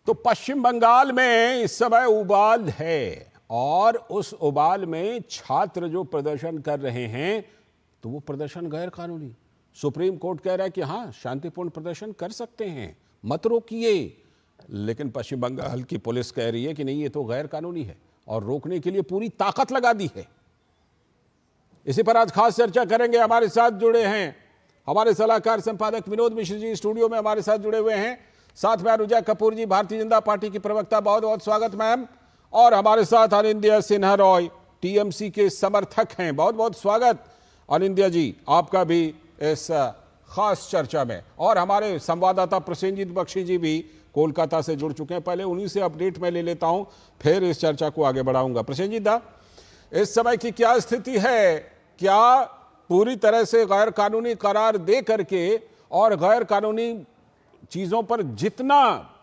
तो पश्चिम बंगाल में इस समय उबाल है और उस उबाल में छात्र जो प्रदर्शन कर रहे हैं तो वो प्रदर्शन गैर कानूनी। सुप्रीम कोर्ट कह रहा है कि हाँ, शांतिपूर्ण प्रदर्शन कर सकते हैं, मत रोकिए, लेकिन पश्चिम बंगाल की पुलिस कह रही है कि नहीं, ये तो गैर कानूनी है और रोकने के लिए पूरी ताकत लगा दी है। इसी पर आज खास चर्चा करेंगे। हमारे साथ जुड़े हैं हमारे सलाहकार संपादक विनोद मिश्र जी, स्टूडियो में हमारे साथ जुड़े हुए हैं। साथ में अनुजा कपूर जी, भारतीय जनता पार्टी की प्रवक्ता, बहुत बहुत स्वागत मैम। और हमारे साथ अनिंद्या सिन्हा रॉय, टीएमसी के समर्थक हैं, बहुत बहुत स्वागत अनिंद्या जी आपका भी इस खास चर्चा में। और हमारे संवाददाता प्रसेनजीत बख्शी जी भी कोलकाता से जुड़ चुके हैं। पहले उन्हीं से अपडेट मैं ले लेता हूं, फिर इस चर्चा को आगे बढ़ाऊंगा। प्रसेनजीत दा, इस समय की क्या स्थिति है? क्या पूरी तरह से गैर कानूनी करार दे करके और गैर कानूनी चीजों पर जितना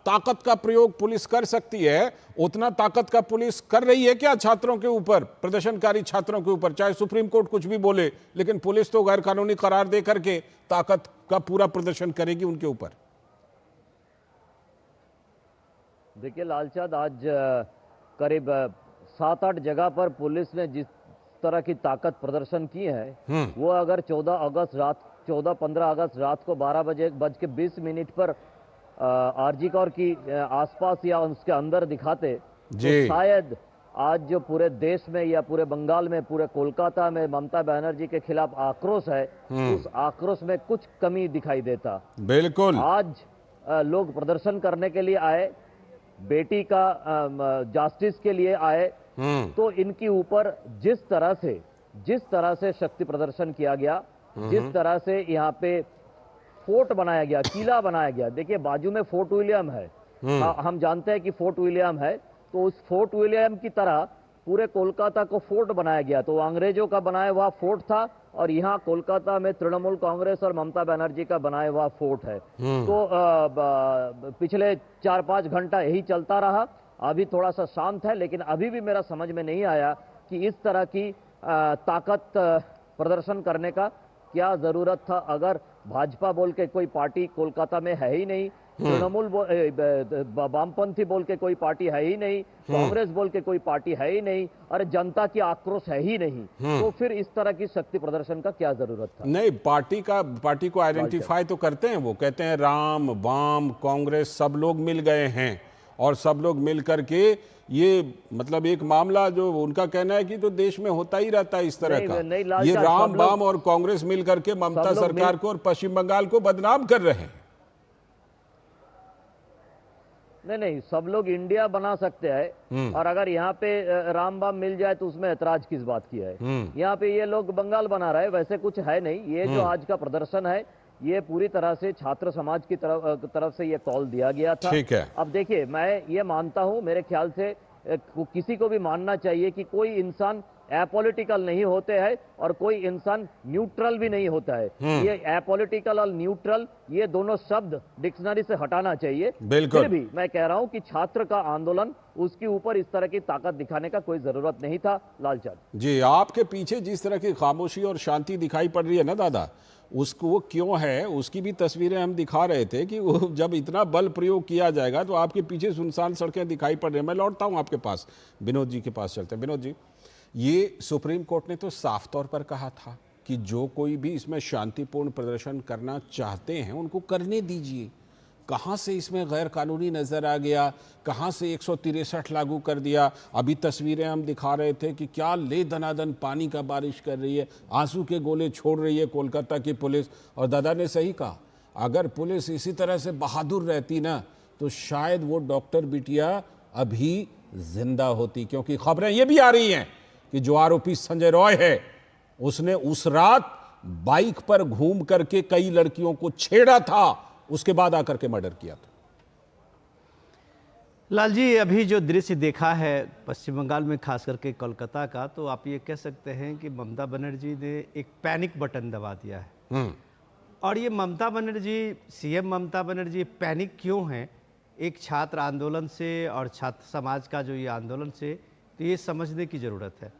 ताकत का प्रयोग पुलिस कर सकती है उतना ताकत का पुलिस कर रही है क्या छात्रों के ऊपर, प्रदर्शनकारी छात्रों के ऊपर? चाहे सुप्रीम कोर्ट कुछ भी बोले, लेकिन पुलिस तो गैर कानूनी करार दे करके ताकत का पूरा प्रदर्शन करेगी उनके ऊपर। देखिए लालचंद, आज करीब 7-8 जगह पर पुलिस ने जिस तरह की ताकत प्रदर्शन की है वो अगर 14-15 अगस्त रात को 12:20 पर आरजी कौर की आसपास या उसके अंदर दिखाते तो शायद आज जो पूरे देश में या पूरे बंगाल में, पूरे कोलकाता में ममता बनर्जी के खिलाफ आक्रोश है, उस आक्रोश में कुछ कमी दिखाई देता। बिल्कुल। आज लोग प्रदर्शन करने के लिए आए, बेटी का जस्टिस के लिए आए, तो इनके ऊपर जिस तरह से शक्ति प्रदर्शन किया गया, जिस तरह से यहाँ पे फोर्ट बनाया गया, किला बनाया गया। देखिए बाजू में फोर्ट विलियम है, हम जानते हैं कि फोर्ट विलियम है, तो उस फोर्ट विलियम की तरह पूरे कोलकाता को फोर्ट बनाया गया। तो अंग्रेजों का बनाया हुआ फोर्ट था और यहाँ कोलकाता में तृणमूल कांग्रेस और ममता बनर्जी का बनाया हुआ फोर्ट है। तो पिछले 4-5 घंटा यही चलता रहा। अभी थोड़ा सा शांत है, लेकिन अभी भी मेरा समझ में नहीं आया कि इस तरह की ताकत प्रदर्शन करने का क्या जरूरत था। अगर भाजपा बोल के कोई पार्टी कोलकाता में है ही नहीं, तृणमूल वामपंथी बोल के कोई पार्टी है ही नहीं, कांग्रेस बोल के कोई पार्टी है ही नहीं, अरे जनता की आक्रोश है ही नहीं, तो फिर इस तरह की शक्ति प्रदर्शन का क्या जरूरत था? नहीं, पार्टी को आइडेंटिफाई तो करते हैं, वो कहते हैं राम वाम कांग्रेस सब लोग मिल गए हैं और सब लोग मिल करके ये मतलब एक मामला जो उनका कहना है कि तो देश में होता ही रहता है इस तरह का। ये राम वाम और कांग्रेस मिल करके ममता सरकार को और पश्चिम बंगाल को बदनाम कर रहे हैं। नहीं, सब लोग इंडिया बना सकते हैं और अगर यहाँ पे राम बाम मिल जाए तो उसमें ऐतराज किस बात की है? यहाँ पे ये लोग बंगाल बना रहे हैं, वैसे कुछ है नहीं। ये जो आज का प्रदर्शन है ये पूरी तरह से छात्र समाज की तरफ से ये कॉल दिया गया था। ठीक है। अब देखिए, मैं ये मानता हूँ, मेरे ख्याल से किसी को भी मानना चाहिए कि कोई इंसान एपॉलिटिकल नहीं होते हैं और कोई इंसान न्यूट्रल भी नहीं होता है। ये एपॉलिटिकल और न्यूट्रल, ये दोनों शब्द डिक्शनरी से हटाना चाहिए। फिर भी मैं कह रहा हूं कि छात्र का आंदोलन, उसके ऊपर इस तरह की ताकत दिखाने का कोई जरूरत नहीं था। लालचंद जी, आपके पीछे जिस तरह की खामोशी और शांति दिखाई पड़ रही है ना दादा, उसको वो क्यों है, उसकी भी तस्वीरें हम दिखा रहे थे कि वो जब इतना बल प्रयोग किया जाएगा तो आपके पीछे सुनसान सड़कें दिखाई पड़ रही हैं। मैं लौटता हूं आपके पास, विनोद जी के पास चलते हैं। विनोद जी, ये सुप्रीम कोर्ट ने तो साफ तौर पर कहा था कि जो कोई भी इसमें शांतिपूर्ण प्रदर्शन करना चाहते हैं उनको करने दीजिए। कहाँ से इसमें गैर कानूनी नज़र आ गया, कहाँ से 163 लागू कर दिया? अभी तस्वीरें हम दिखा रहे थे कि क्या ले दनादन पानी का बारिश कर रही है, आंसू के गोले छोड़ रही है कोलकाता की पुलिस। और दादा ने सही कहा, अगर पुलिस इसी तरह से बहादुर रहती ना तो शायद वो डॉक्टर बिटिया अभी जिंदा होती, क्योंकि खबरें ये भी आ रही हैं कि जो आरोपी संजय रॉय है उसने उस रात बाइक पर घूम करके कई लड़कियों को छेड़ा था, उसके बाद आकर के मर्डर किया था। लाल जी, अभी जो दृश्य देखा है पश्चिम बंगाल में, खास करके कोलकाता का, तो आप ये कह सकते हैं कि ममता बनर्जी ने एक पैनिक बटन दबा दिया है। और ये ममता बनर्जी, सीएम ममता बनर्जी पैनिक क्यों है एक छात्र आंदोलन से और छात्र समाज का जो ये आंदोलन से, तो ये समझने की जरूरत है।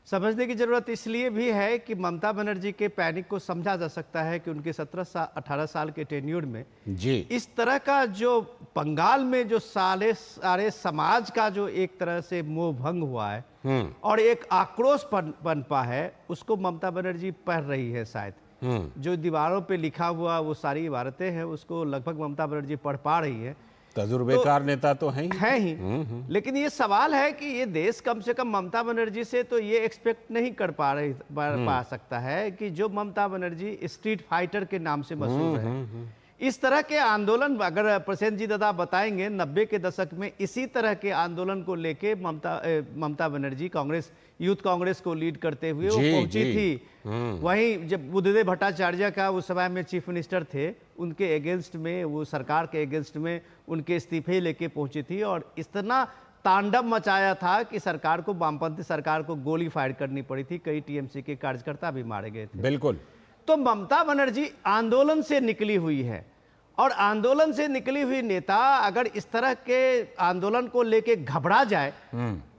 समझने की जरूरत इसलिए भी है कि ममता बनर्जी के पैनिक को समझा जा सकता है कि उनके 18 साल के टेन्योर में जी इस तरह का जो बंगाल में जो सारे समाज का जो एक तरह से मोह भंग हुआ है और एक आक्रोश पनपा है, उसको ममता बनर्जी पढ़ रही है शायद। जो दीवारों पे लिखा हुआ वो सारी इबारतें हैं, उसको लगभग ममता बनर्जी पढ़ पा रही है। तजुर्बेकार नेता तो हैं ही। लेकिन ये सवाल है कि ये देश कम से कम ममता बनर्जी से तो ये एक्सपेक्ट नहीं कर पा सकता है कि जो ममता बनर्जी स्ट्रीट फाइटर के नाम से मशहूर है, इस तरह के आंदोलन अगर प्रसेन जी दादा बताएंगे 90 के दशक में इसी तरह के आंदोलन को लेके ममता बनर्जी यूथ कांग्रेस को लीड करते हुए वो पहुंची थी। वहीं जब बुद्धदेव भट्टाचार्य का उस समय में चीफ मिनिस्टर थे, उनके अगेंस्ट में, वो सरकार के अगेंस्ट में उनके इस्तीफे लेके पहुंची थी और इतना तांडव मचाया था कि सरकार को, वामपंथी सरकार को गोली फायर करनी पड़ी थी। कई टीएमसी के कार्यकर्ता भी मारे गए थे। बिल्कुल। तो ममता बनर्जी आंदोलन से निकली हुई है और आंदोलन से निकली हुई नेता अगर इस तरह के आंदोलन को लेके घबरा जाए,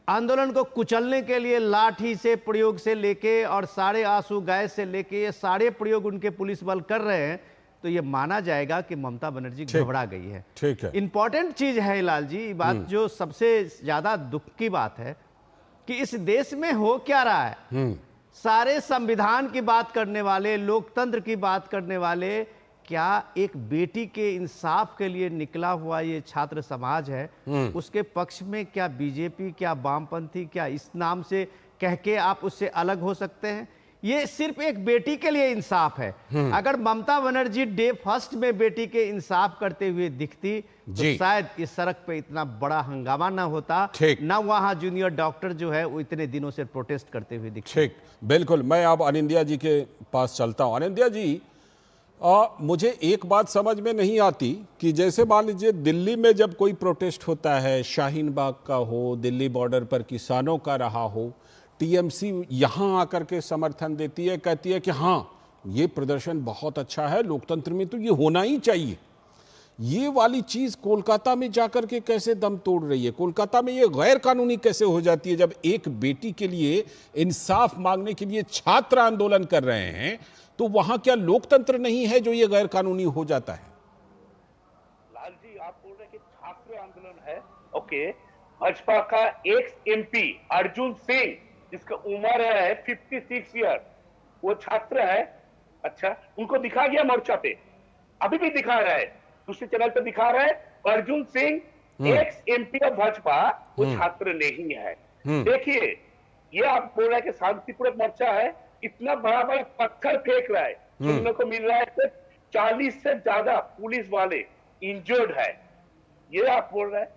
आंदोलन को कुचलने के लिए लाठी से प्रयोग से लेके और सारे आंसू गैस से लेके ये सारे प्रयोग उनके पुलिस बल कर रहे हैं, तो ये माना जाएगा कि ममता बनर्जी घबरा गई है। ठीक है। इंपॉर्टेंट चीज है लाल जी, बात जो सबसे ज्यादा दुख की बात है कि इस देश में हो क्या रहा है। सारे संविधान की बात करने वाले, लोकतंत्र की बात करने वाले, क्या एक बेटी के इंसाफ के लिए निकला हुआ ये छात्र समाज है, उसके पक्ष में क्या बीजेपी, क्या वामपंथी, क्या इस नाम से कह के आप उससे अलग हो सकते हैं? ये सिर्फ एक बेटी के लिए इंसाफ है। अगर ममता बनर्जी डे फर्स्ट में बेटी के इंसाफ करते हुए दिखती तो शायद इस सड़क पे इतना बड़ा हंगामा ना होता, ना वहां जूनियर डॉक्टर जो है वो इतने दिनों से प्रोटेस्ट करते हुए दिखते। ठीक, बिल्कुल। मैं अब अनिंदिया जी के पास चलता हूं। अनिंदिया जी, मुझे एक बात समझ में नहीं आती कि जैसे मान लीजिए दिल्ली में जब कोई प्रोटेस्ट होता है, शाहीन बाग का हो, दिल्ली बॉर्डर पर किसानों का रहा हो, टीएमसी यहाँ आकर के समर्थन देती है, कहती है कि हाँ ये प्रदर्शन बहुत अच्छा है, लोकतंत्र में तो ये होना ही चाहिए। ये वाली चीज कोलकाता में जाकर के कैसे दम तोड़ रही है? कोलकाता में ये गैर कानूनी कैसे हो जाती है जब एक बेटी के लिए इंसाफ मांगने के लिए छात्र आंदोलन कर रहे हैं, तो वहां क्या लोकतंत्र नहीं है जो ये गैर कानूनी हो जाता है? लाल जी, आप बोल रहे हैं कि छात्र आंदोलन है, ओके। भाजपा का एक्स एमपी अर्जुन सिंह, जिसका उम्र है 56 ईयर, वो छात्र है। अच्छा, उनको दिखा गया मोर्चा पे, अभी भी दिखा रहा है, दूसरे चैनल पे दिखा रहा है। Arjun Singh x MP of Bhajpa, वो छात्र नहीं है। देखिए, ये आप बोल रहे हैं कि शांतिपूर्ण मोर्चा है, इतना बड़ा बड़ा पत्थर फेंक रहा है, सुनने को मिल रहा है कि 40 से ज्यादा पुलिस वाले इंजर्ड है। ये आप बोल रहे हैं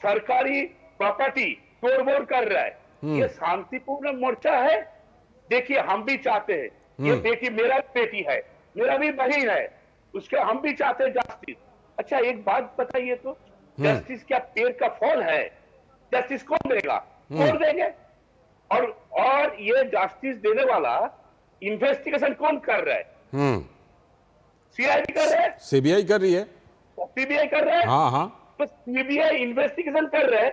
सरकारी प्रॉपर्टी तोड़फोड़ कर रहा है, ये शांतिपूर्ण मोर्चा है? देखिए, हम भी चाहते हैं, ये बेटी मेरा बेटी है, मेरा भी बहन है, उसके हम भी चाहते हैं जस्टिस। अच्छा, एक बात बताइए तो, जस्टिस क्या पेड़ का फल है? जस्टिस कौन देगा? कौन देंगे? और ये जस्टिस देने वाला इन्वेस्टिगेशन कौन कर रहा है? सीआईडी कर रहा है, सीबीआई कर रही है, सीबीआई कर रहा है। हाँ हाँ, तो सीबीआई इन्वेस्टिगेशन कर रहा है,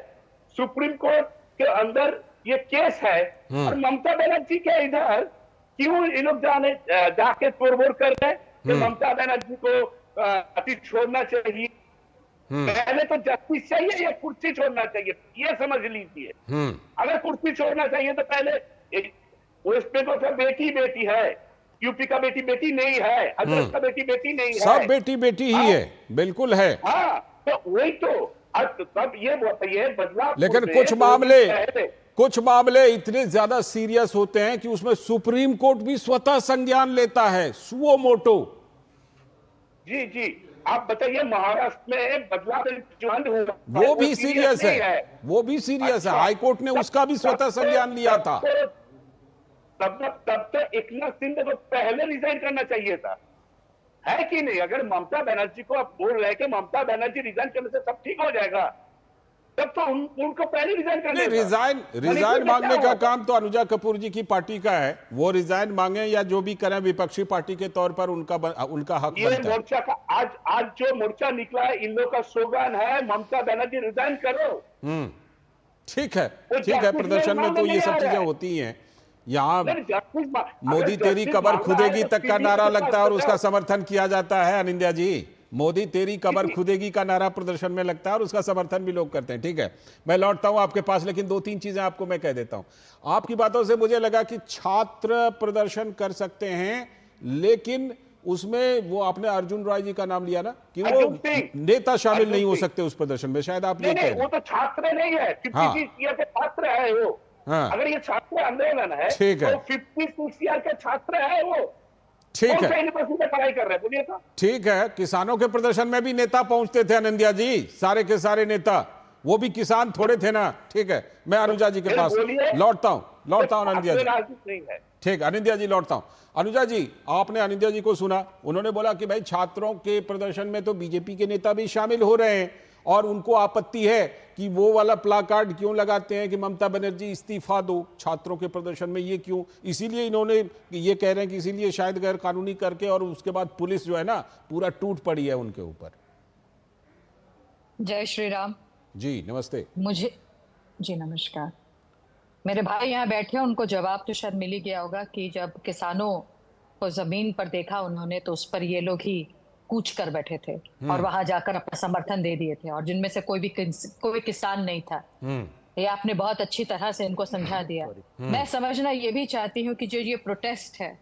सुप्रीम कोर्ट के अंदर ये केस है, और ममता बनर्जी के इधर क्यों ये लोग जाके तोड़फोड़ कर रहे हैं कि ममता बनर्जी को अति छोड़ना चाहिए? पहले तो जस्टिस चाहिए या कुर्सी छोड़ना चाहिए, ये समझ लीजिए। अगर कुर्सी छोड़ना चाहिए तो पहले वेस्ट बंगाल का बेटी बेटी है, यूपी का बेटी बेटी नहीं है, हजरत का बेटी बेटी नहीं है, सब बेटी बेटी ही है, बिल्कुल है। हाँ, तो वही तो। अब तब ये बताइए, बदलाव। लेकिन कुछ मामले इतने ज्यादा सीरियस होते हैं कि उसमें सुप्रीम कोर्ट भी स्वतः संज्ञान लेता है, सुओ मोटो। जी जी, आप बताइए, महाराष्ट्र में बदलाव जो हुआ वो भी सीरियस है, वो भी सीरियस है। हाईकोर्ट ने उसका भी स्वतः संज्ञान लिया था। तब तो एकनाथ शिंदे को पहले रिजाइन करना चाहिए था, है कि नहीं? अगर ममता बनर्जी को आप बोल रहे हैं कि ममता बनर्जी रिजाइन करने से सब ठीक हो जाएगा, तब तो उनको पहले रिजाइन करना। रिजाइन मांगने का काम तो अनुजा कपूर जी की पार्टी का है, वो रिजाइन मांगे या जो भी करें, विपक्षी पार्टी के तौर पर उनका हक बनता है। मोर्चा का आज जो मोर्चा निकला है, इन लोगों का स्लोगन है ममता बनर्जी रिजाइन करो। ठीक है, प्रदर्शन में तो ये सब चीजें होती हैं। यहाँ नहीं, मोदी तेरी कबर खुदेगी तक का नारा लगता है और उसका समर्थन किया जाता है। अनिंद्या जी, मोदी तेरी कबर खुदेगी का नारा प्रदर्शन में लगता है और उसका समर्थन भी लोग करते हैं। ठीक है, मैं लौटता हूं आपके पास, लेकिन 2-3 चीजें आपको मैं कह देता हूं। आपकी बातों से मुझे लगा कि छात्र प्रदर्शन कर सकते हैं, लेकिन उसमें वो आपने अर्जुन राय जी का नाम लिया ना कि वो नेता शामिल नहीं हो सकते उस प्रदर्शन में, शायद आप ये कह रहे हैं। वो तो छात्र नहीं है, 56 ईयर के छात्र है वो। हाँ। अगर ये छात्र आंदोलन है, ठीक है, तो 56 ईयर के छात्र है वो। ठीक कौन सा है, यूनिवर्सिटी में पढ़ाई कर रहे हैं, बोलिए तो। ठीक है। किसानों के प्रदर्शन में भी नेता पहुंचते थे अनंदिया जी, सारे के सारे नेता, वो भी किसान थोड़े थे ना। ठीक है, मैं अनुजा जी के पास लौटता हूं अनंदिया जी। नहीं है, ठीक, अनिंद्या जी लौटता हूं। अनुजा जी, आपने अनिंद्या जी को सुना, उन्होंने बोला कि भाई छात्रों के प्रदर्शन में तो बीजेपी के नेता भी शामिल हो रहे हैं और उनको आपत्ति है कि वो वाला प्लाकार्ड क्यों लगाते हैं कि ममता बनर्जी इस्तीफा दो छात्रों के प्रदर्शन में, ये क्यों? इसीलिए इन्होंने ये कह रहे हैं कि इसीलिए शायद गैर कानूनी करके, और उसके बाद पुलिस जो है ना पूरा टूट पड़ी है उनके ऊपर। जय श्री राम जी नमस्ते। जी नमस्कार। मेरे भाई यहाँ बैठे हैं, उनको जवाब तो शायद मिल ही गया होगा कि जब किसानों को जमीन पर देखा उन्होंने, तो उस पर ये लोग ही कूच कर बैठे थे और वहां जाकर अपना समर्थन दे दिए थे, और जिनमें से कोई किसान नहीं था। ये आपने बहुत अच्छी तरह से इनको समझा दिया। मैं समझना ये भी चाहती हूँ कि जो ये प्रोटेस्ट है,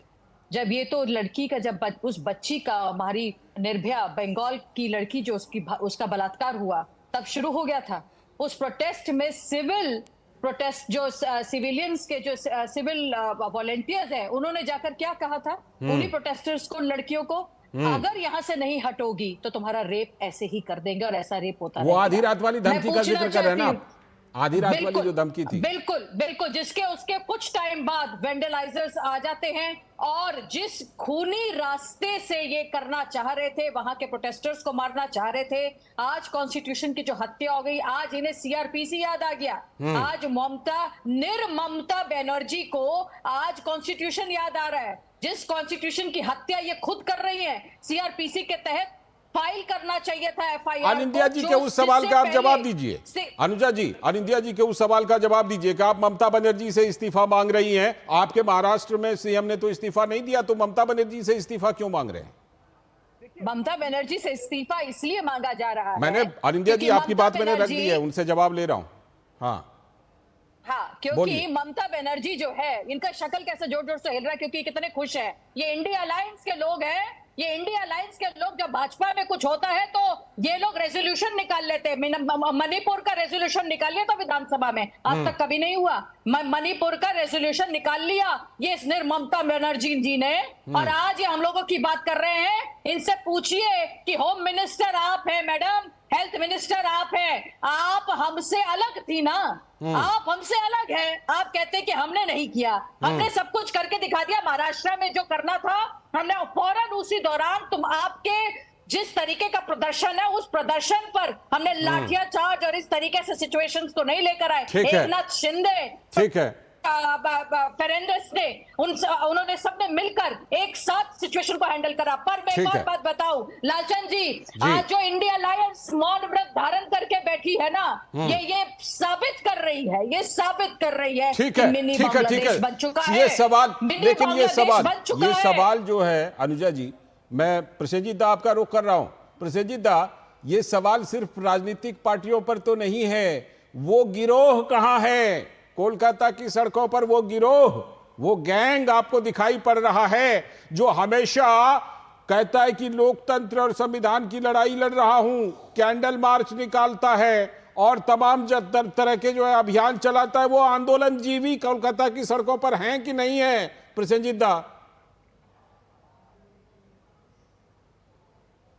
जब ये तो लड़की का, जब उस बच्ची का, हमारी निर्भया बंगाल की लड़की जो उसका बलात्कार हुआ, तब शुरू हो गया था। उस प्रोटेस्ट में सिविल प्रोटेस्ट, जो सिविलियंस के जो सिविल वॉलंटियर्स हैं, उन्होंने जाकर क्या कहा था उन्हीं प्रोटेस्टर्स को, लड़कियों को, अगर यहाँ से नहीं हटोगी तो तुम्हारा रेप ऐसे ही कर देंगे, और ऐसा रेप होता वो आधी रात वाली धमकी का जिक्र कर रहे हैं ना, आधी रात वाली जो धमकी थी। बिल्कुल बिल्कुल, जिसके उसके कुछ टाइम बाद वेंडलाइजर्स आ जाते हैं, और जिस खूनी रास्ते से ये करना चाह रहे थे, वहां के प्रोटेस्टर्स को मारना चाह रहे थे, आज कॉन्स्टिट्यूशन की जो हत्या हो गई, आज इन्हें सीआरपीसी याद आ गया। आज निर्ममता बनर्जी को आज कॉन्स्टिट्यूशन याद आ रहा है, जिस कॉन्स्टिट्यूशन की हत्या ये खुद कर रही है। सीआरपीसी के तहत फाइल करना चाहिए था एफआईआर। अनिंद्या जी के उस सवाल का आप जवाब दीजिए। अनुजा जी, अनिंद्या जी के उस सवाल का जवाब दीजिए कि आप ममता बनर्जी से इस्तीफा मांग रही हैं। आपके महाराष्ट्र में सीएम ने तो इस्तीफा नहीं दिया, तो ममता बनर्जी से इस्तीफा क्यों मांग रहे हैं? ममता बनर्जी से इस्तीफा इसलिए मांगा जा रहा है, मैंने अनिंद्या जी आपकी बात मैंने रख दी है, उनसे जवाब ले रहा हूं। हाँ, क्योंकि ममता बनर्जी जो है, इनका शक्ल कैसे जोर जोर से हिल रहा है, क्योंकि कितने खुश हैं। ये इंडिया अलायंस के लोग हैं, ये इंडिया अलायंस के लोग। जब भाजपा में कुछ होता है तो ये लोग रेजोल्यूशन निकाल लेते हैं। मणिपुर का रेजोल्यूशन निकाल लिया था विधानसभा में, आज तक कभी नहीं हुआ। मणिपुर का रेजोल्यूशन निकाल लिया ये इस ममता बनर्जी जी ने, और आज ये हम लोगों की बात कर रहे हैं। इनसे पूछिए कि होम मिनिस्टर आप हैं मैडम, हेल्थ मिनिस्टर आप हैं, आप हमसे अलग थी ना, आप हमसे अलग हैं। आप कहते हैं कि हमने नहीं किया, हमने सब कुछ करके दिखा दिया। महाराष्ट्र में जो करना था हमने फौरन उसी दौरान, तुम आपके जिस तरीके का प्रदर्शन है, उस प्रदर्शन पर हमने लाठियां चार्ज और इस तरीके से सिचुएशंस को नहीं लेकर आए। एकनाथ शिंदे, ठीक है, फर्नांडिस ने, उन्होंने सबने मिलकर एक साथ सिचुएशन को हैंडल करा। पर मैं एक और बात बताऊं लालचंद जी, आज जो इंडिया अलायंस मौन व्रत धारण करके बैठी है ना, ये साबित कर रही है, ये साबित कर रही है ठीक है, मिनी ठीक है, ठीक बांग्लादेश बन चुका है। ये सवाल, लेकिन ये सवाल जो है अनुजा जी, मैं प्रसेनजीत दा आपका रुख कर रहा हूं। प्रसेनजीत दा, ये सवाल सिर्फ राजनीतिक पार्टियों पर तो नहीं है, वो गिरोह कहां है? कोलकाता की सड़कों पर वो गिरोह, वो गैंग आपको दिखाई पड़ रहा है जो हमेशा कहता है कि लोकतंत्र और संविधान की लड़ाई लड़ रहा हूं, कैंडल मार्च निकालता है और तमाम तरह के जो है अभियान चलाता है। वो आंदोलन जीवी कोलकाता की सड़कों पर हैं कि नहीं है प्रसेनजीत दा?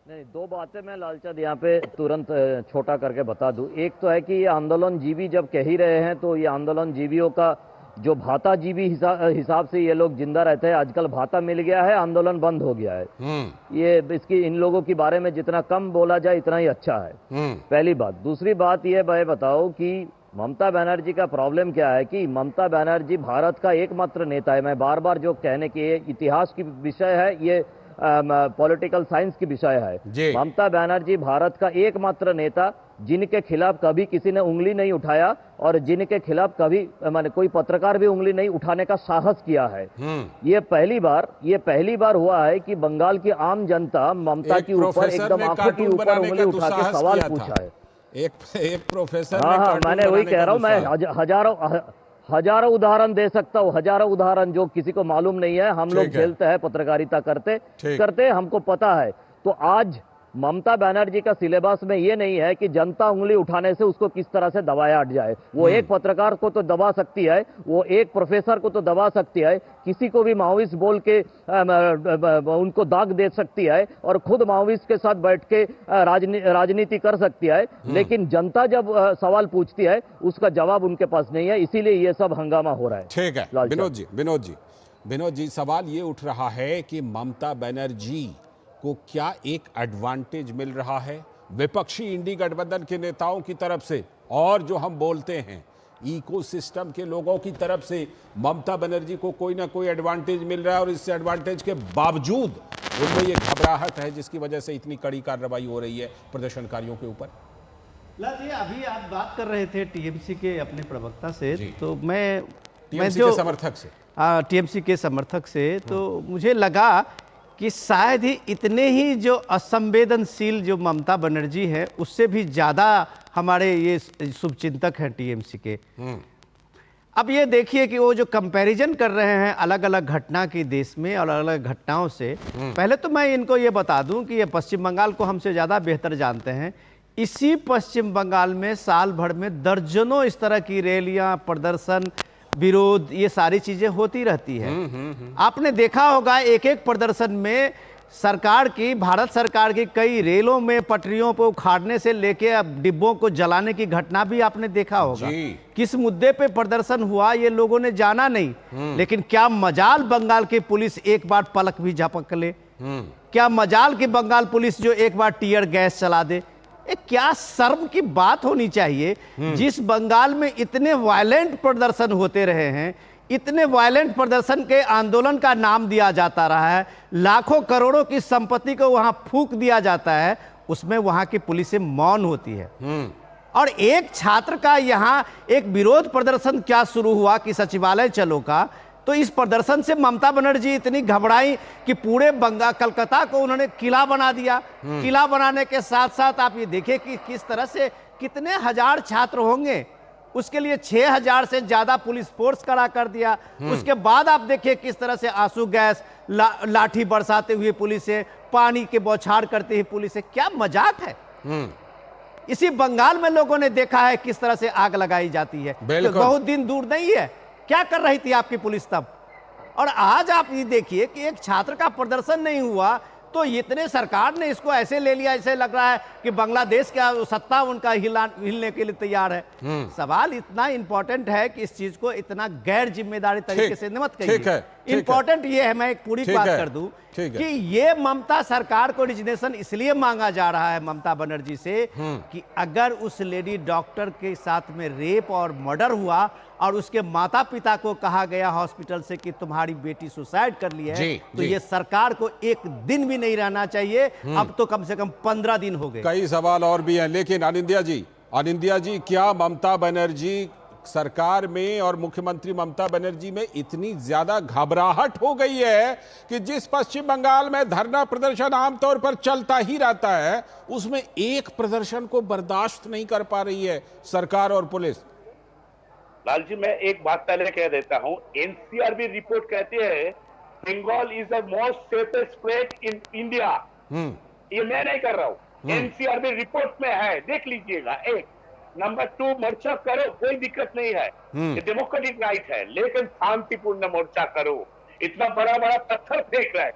नहीं, दो बातें मैं लालचंद यहाँ पे तुरंत छोटा करके बता दूं। एक तो है कि ये आंदोलन जीवी जब कह ही रहे हैं, तो ये आंदोलन जीवियों का जो भाता जीवी हिसाब से ये लोग जिंदा रहते हैं, आजकल भाता मिल गया है, आंदोलन बंद हो गया है। ये इसकी इन लोगों के बारे में जितना कम बोला जाए इतना ही अच्छा है, पहली बात। दूसरी बात ये भाई बताओ कि ममता बनर्जी का प्रॉब्लम क्या है कि ममता बनर्जी भारत का एकमात्र नेता है। मैं बार बार जो कहने की इतिहास की विषय है, ये पॉलिटिकल साइंस की विषय जी। है। ममता बनर्जी भारत का एकमात्र नेता जिनके खिलाफ कभी किसी ने उंगली नहीं उठाया और जिनके खिलाफ कभी माने कोई पत्रकार भी उंगली नहीं उठाने का साहस किया है। ये पहली बार हुआ है कि बंगाल की आम जनता ममता के ऊपर एकदम आंखों के ऊपर उंगली उठा के सवाल पूछा है। एक प्रोफेसर हाँ, मैंने वही कह रहा हूँ, मैं हजारों उदाहरण दे सकता हूँ, हजारों उदाहरण जो किसी को मालूम नहीं है। हम लोग झेलते हैं पत्रकारिता करते हमको पता है। तो आज ममता बनर्जी का सिलेबस में ये नहीं है कि जनता उंगली उठाने से उसको किस तरह से दबाया हट जाए। वो एक पत्रकार को तो दबा सकती है, वो एक प्रोफेसर को तो दबा सकती है, किसी को भी माओवादी बोल के उनको दाग दे सकती है और खुद माओवादी के साथ बैठ के राजनीति कर सकती है। लेकिन जनता जब सवाल पूछती है उसका जवाब उनके पास नहीं है, इसीलिए ये सब हंगामा हो रहा है। ठीक है विनोद जी, सवाल ये उठ रहा है कि ममता बनर्जी को क्या एक एडवांटेज मिल रहा है विपक्षी इंडी गठबंधन के नेताओं की तरफ से, और जो हम बोलते हैं इकोसिस्टम के लोगों की तरफ से ममता बनर्जी को कोई ना कोई एडवांटेज मिल रहा है, और इस एडवांटेज के बावजूद उनमें ये घबराहट है जिसकी वजह से इतनी कड़ी कार्रवाई हो रही है प्रदर्शनकारियों के ऊपर। लाल जी, अभी आप बात कर रहे थे टीएमसी के अपने प्रवक्ता से, तो मैं टीएमसी जो के समर्थक से, टीएमसी के समर्थक से, तो मुझे लगा कि शायद ही इतने ही जो असंवेदनशील जो ममता बनर्जी है उससे भी ज़्यादा हमारे ये शुभचिंतक हैं टीएमसी के। अब ये देखिए कि वो जो कंपैरिजन कर रहे हैं अलग अलग घटना की देश में और अलग अलग घटनाओं से, पहले तो मैं इनको ये बता दूं कि ये पश्चिम बंगाल को हमसे ज़्यादा बेहतर जानते हैं। इसी पश्चिम बंगाल में साल भर में दर्जनों इस तरह की रैलियां, प्रदर्शन, विरोध, ये सारी चीजें होती रहती है। आपने देखा होगा एक एक प्रदर्शन में भारत सरकार की कई रेलों में पटरियों पर उखाड़ने से लेके अब डिब्बों को जलाने की घटना भी आपने देखा होगा। किस मुद्दे पे प्रदर्शन हुआ ये लोगों ने जाना नहीं, लेकिन क्या मजाल बंगाल की पुलिस एक बार पलक भी झपक ले, क्या मजाल की बंगाल पुलिस जो एक बार टीयर गैस चला दे। क्या शर्म की बात होनी चाहिए। जिस बंगाल में इतने वायलेंट प्रदर्शन होते रहे हैं, इतने वायलेंट प्रदर्शन के आंदोलन का नाम दिया जाता रहा है, लाखों करोड़ों की संपत्ति को वहां फूंक दिया जाता है, उसमें वहां की पुलिस मौन होती है। और एक छात्र का यहां एक विरोध प्रदर्शन क्या शुरू हुआ कि सचिवालय चलो का, तो इस प्रदर्शन से ममता बनर्जी इतनी घबराई कि पूरे कलकत्ता को उन्होंने किला बना दिया। किला बनाने के साथ साथ आप ये देखिए कि किस तरह से कितने हजार छात्र होंगे, उसके लिए 6000 से ज्यादा पुलिस फोर्स खड़ा कर दिया। उसके बाद आप देखिए किस तरह से आंसू गैस, लाठी बरसाते हुए पुलिस है, पानी के बौछार करते हुए पुलिस है। क्या मजाक है। इसी बंगाल में लोगों ने देखा है किस तरह से आग लगाई जाती है। तो बहुत दिन दूर नहीं है, क्या कर रही थी आपकी पुलिस तब। और आज आप ये देखिए कि एक छात्र का प्रदर्शन नहीं हुआ तो इतने सरकार ने इसको ऐसे ले लिया, ऐसे लग रहा है कि बांग्लादेश का सत्ता उनका हिलने के लिए तैयार है। सवाल इतना इंपॉर्टेंट है कि इस चीज को इतना गैर जिम्मेदारी तरीके से मत कहिए। इंपॉर्टेंट ये है, मैं एक पूरी बात कर दूं कि ये ममता सरकार को रिजिग्नेशन इसलिए मांगा जा रहा है ममता बनर्जी से कि अगर उस लेडी डॉक्टर के साथ में रेप और मर्डर हुआ और उसके माता पिता को कहा गया हॉस्पिटल से कि तुम्हारी बेटी सुसाइड कर ली है, तो ये सरकार को एक दिन भी नहीं रहना चाहिए। अब तो कम से कम 15 दिन हो गए। कई सवाल और भी हैं, लेकिन अनिंदिया जी, क्या ममता बनर्जी सरकार में और मुख्यमंत्री ममता बनर्जी में इतनी ज्यादा घबराहट हो गई है कि जिस पश्चिम बंगाल में धरना प्रदर्शन आमतौर पर चलता ही रहता है, उसमें एक प्रदर्शन को बर्दाश्त नहीं कर पा रही है सरकार और पुलिस। लाल जी, मैं एक बात पहले कह देता हूं, एनसीआरबी रिपोर्ट कहती है Bengal is the most safest state in India. ये मैं नहीं कर रहा हूं, एनसीआरबी रिपोर्ट में है, देख लीजिएगा। एक नंबर 2, मोर्चा करो, कोई दिक्कत नहीं है, ये डेमोक्रेटिक राइट है, लेकिन शांतिपूर्ण मोर्चा करो। इतना बड़ा बड़ा पत्थर फेंक रहा है,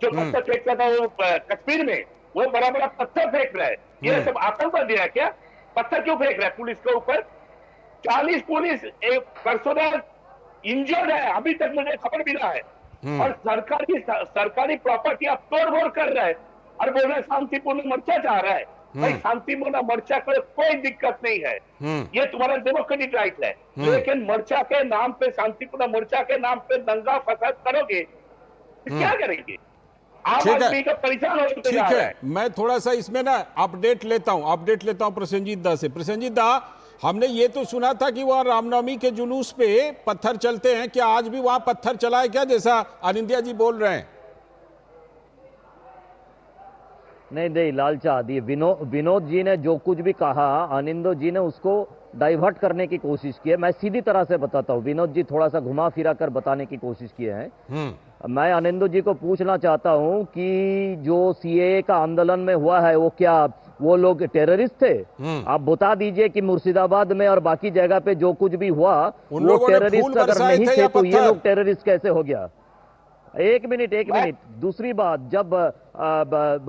जो पत्थर फेंक रहा था वो कश्मीर में, वो बड़ा बड़ा पत्थर फेंक रहा है। ये सब आतंकवादी है क्या? पत्थर क्यों फेंक रहा है पुलिस के ऊपर? 40 पुलिस पर्सनल इंजर्ड है, अभी तक मुझे खबर मिला है। और सरकारी प्रॉपर्टी आप तोड़-फोड़ कर रहा है और बोल रहे हैं शांतिपूर्ण मोर्चा चाह रहा है। भाई शांतिपूर्ण मोर्चा करो, कोई दिक्कत नहीं है, ये तुम्हारा डेमोक्रेटिक राइट है। लेकिन मोर्चा के नाम पे, शांतिपूर्ण मोर्चा के नाम पे दंगा फसाद करोगे तो क्या करेंगे? आम ठीक है। आदमी का परेशान होते ठीक जा रहा है, है। मैं थोड़ा सा इसमें ना अपडेट लेता हूं प्रसेनजीत दा से। प्रसेनजीत दा, हमने ये तो सुना था कि वहां रामनवमी के जुलूस पे पत्थर चलते हैं, क्या आज भी वहां पत्थर चला है क्या, जैसा अनिंदिया जी बोल रहे हैं? नहीं लालचाँद, ये विनोद जी ने जो कुछ भी कहा, अनिंदो जी ने उसको डाइवर्ट करने की कोशिश की है। मैं सीधी तरह से बताता हूँ, विनोद जी थोड़ा सा घुमा फिरा कर बताने की कोशिश किए हैं। मैं अनिंदो जी को पूछना चाहता हूं कि जो सीएए का आंदोलन में हुआ है, वो क्या वो लोग टेररिस्ट थे? आप बता दीजिए कि मुर्शिदाबाद में और बाकी जगह पे जो कुछ भी हुआ, उन वो लोगों ने फूल टेररिस्ट अगर बरसाए नहीं थे थे या तो ये पत्थर? लोग टेररिस्ट कैसे हो गया? एक मिनट दूसरी बात, जब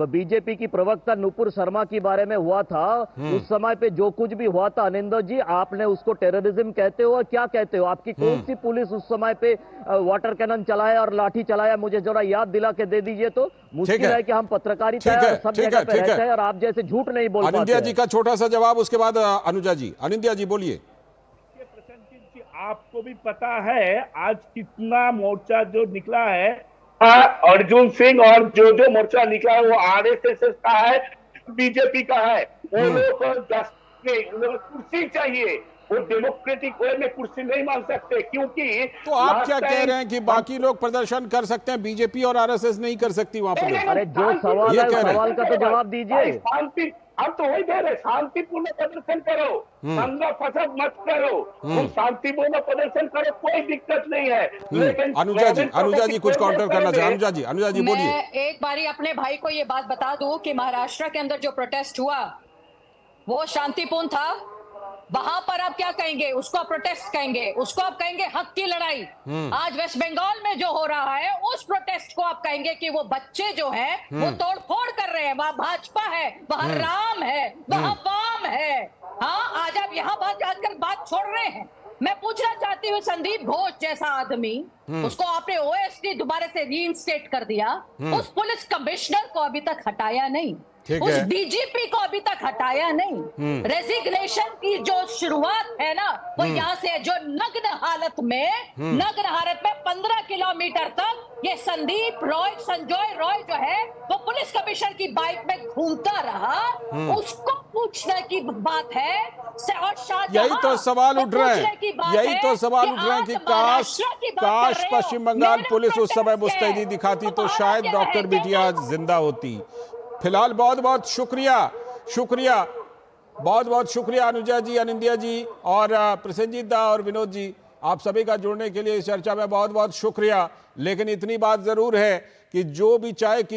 बीजेपी की प्रवक्ता नुपुर शर्मा के बारे में हुआ था, उस समय पे जो कुछ भी हुआ था, अनिंदो जी, आपने उसको टेररिज्म कहते हो और क्या कहते हो? आपकी कौन सी पुलिस उस समय पे वाटर कैनन चलाया और लाठी चलाया? मुझे जरा याद दिला के दे दीजिए तो। मुश्किल है कि हम पत्रकारिता और सब जगह पे रहते हैं और आप जैसे झूठ नहीं बोल पाते। अनिंदिया जी का छोटा सा जवाब, उसके बाद अनुजा जी। अनिंदिया जी बोलिए। आपको भी पता है आज कितना मोर्चा जो निकला है, अर्जुन सिंह, और जो मोर्चा निकला है वो आरएसएस का है, बीजेपी का है। वो लोग को कुर्सी चाहिए, वो डेमोक्रेटिक वे में कुर्सी नहीं मांग सकते, क्योंकि तो आप क्या कह रहे हैं कि बाकी लोग प्रदर्शन कर सकते हैं, बीजेपी और आरएसएस नहीं कर सकती वहां पर? अरे जो सवाल है, सवाल का तो जवाब दीजिए। शांति, हम तो वही दे रहे, शांतिपूर्ण प्रदर्शन करो, दंगा फसाद मत करो, तुम शांतिपूर्ण प्रदर्शन करो, कोई दिक्कत नहीं है। लेकिन अनुजा जी कुछ काउंटर करना चाहिए। अनुजा जी बोलिए। मैं एक बारी अपने भाई को ये बात बता दूं कि महाराष्ट्र के अंदर जो प्रोटेस्ट हुआ वो शांतिपूर्ण था। वहां पर आप क्या कहेंगे? उसको आप प्रोटेस्ट कहेंगे, उसको आप कहेंगे हक की लड़ाई। आज वेस्ट बंगाल में जो हो रहा है, उस प्रोटेस्ट को आप कहेंगे कि वो बच्चे जो हैं वो तोड़फोड़ कर रहे हैं। वहां भाजपा है, वहां राम है, वहां वाम है। हाँ, आज आप यहाँ बात छोड़ रहे हैं। मैं पूछना चाहती हूँ, संदीप घोष जैसा आदमी, उसको आपने ओएसडी दोबारा से रीइंस्टेट कर दिया, उस पुलिस कमिश्नर को अभी तक हटाया नहीं, उस डीजीपी को अभी तक हटाया नहीं। रेजिग्नेशन की जो शुरुआत है ना, वो यहाँ से, जो नग्न हालत में 15 किलोमीटर तक ये संजय रॉय जो है वो पुलिस कमिश्नर की बाइक में घूमता रहा, उसको पूछने की बात है। और यही तो सवाल उठ रहे हैं, कि काश पश्चिम बंगाल पुलिस उस समय मुस्तैदी दिखाती तो शायद डॉक्टर बिटिया आज जिंदा होती। फिलहाल बहुत बहुत शुक्रिया अनुजा जी, अनिंदिया जी और प्रसेनजीत दा और विनोद जी, आप सभी का जुड़ने के लिए इस चर्चा में बहुत बहुत शुक्रिया। लेकिन इतनी बात जरूर है कि जो भी चाहे कि